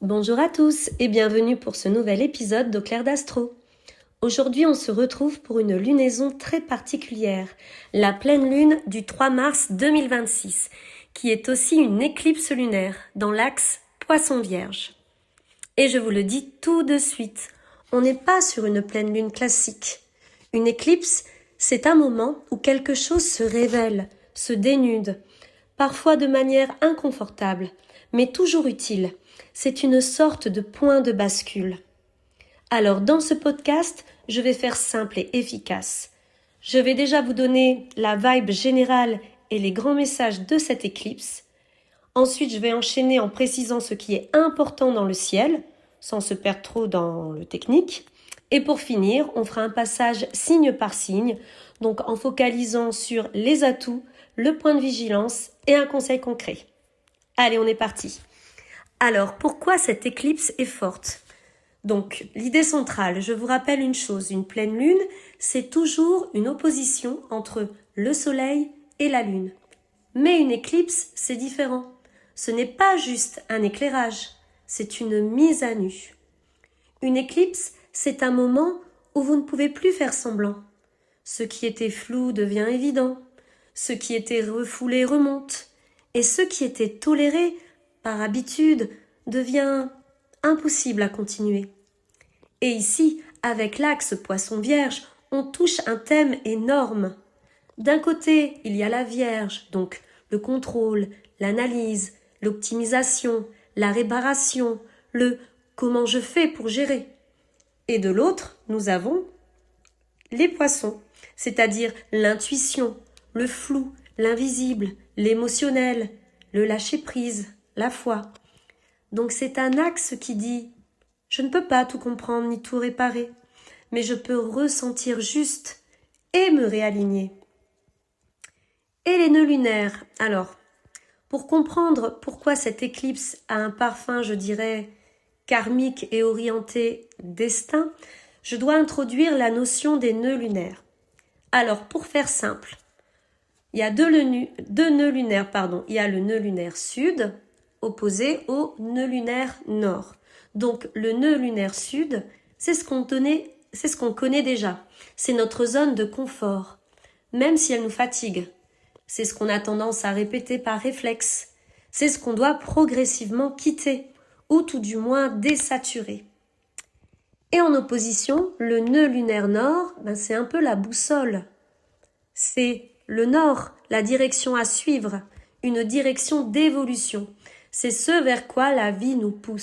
Bonjour à tous et bienvenue pour ce nouvel épisode d'Au clair d'Astro. Aujourd'hui, on se retrouve pour une lunaison très particulière, la pleine lune du 3 mars 2026, qui est aussi une éclipse lunaire dans l'axe Poisson-Vierge. Et je vous le dis tout de suite, on n'est pas sur une pleine lune classique. Une éclipse, c'est un moment où quelque chose se révèle, se dénude, parfois de manière inconfortable, mais toujours utile. C'est une sorte de point de bascule. Alors, dans ce podcast, je vais faire simple et efficace. Je vais déjà vous donner la vibe générale et les grands messages de cette éclipse. Ensuite, je vais enchaîner en précisant ce qui est important dans le ciel, sans se perdre trop dans le technique. Et pour finir, on fera un passage signe par signe, donc en focalisant sur les atouts, le point de vigilance et un conseil concret. Allez, on est parti. Alors, pourquoi cette éclipse est forte ? Donc, l'idée centrale, je vous rappelle une chose, une pleine lune, c'est toujours une opposition entre le soleil et la lune. Mais une éclipse, c'est différent. Ce n'est pas juste un éclairage, c'est une mise à nu. Une éclipse, c'est un moment où vous ne pouvez plus faire semblant. Ce qui était flou devient évident, ce qui était refoulé remonte, et ce qui était toléré par habitude, devient impossible à continuer. Et ici, avec l'axe Poisson-Vierge, on touche un thème énorme. D'un côté, il y a la Vierge, donc le contrôle, l'analyse, l'optimisation, la réparation, le comment je fais pour gérer. Et de l'autre, nous avons les Poissons, c'est-à-dire l'intuition, le flou, l'invisible, l'émotionnel, le lâcher-prise, la foi. Donc c'est un axe qui dit « Je ne peux pas tout comprendre ni tout réparer, mais je peux ressentir juste et me réaligner. » Et les nœuds lunaires, alors, pour comprendre pourquoi cette éclipse a un parfum, je dirais, karmique et orienté destin, je dois introduire la notion des nœuds lunaires. Alors, pour faire simple, il y a deux nœuds lunaires, il y a le nœud lunaire sud, opposé au nœud lunaire nord. Donc, le nœud lunaire sud, c'est ce qu'on connaît déjà. C'est notre zone de confort, même si elle nous fatigue. C'est ce qu'on a tendance à répéter par réflexe. C'est ce qu'on doit progressivement quitter, ou tout du moins désaturer. Et en opposition, le nœud lunaire nord, c'est un peu la boussole. C'est le nord, la direction à suivre, une direction d'évolution. C'est ce vers quoi la vie nous pousse.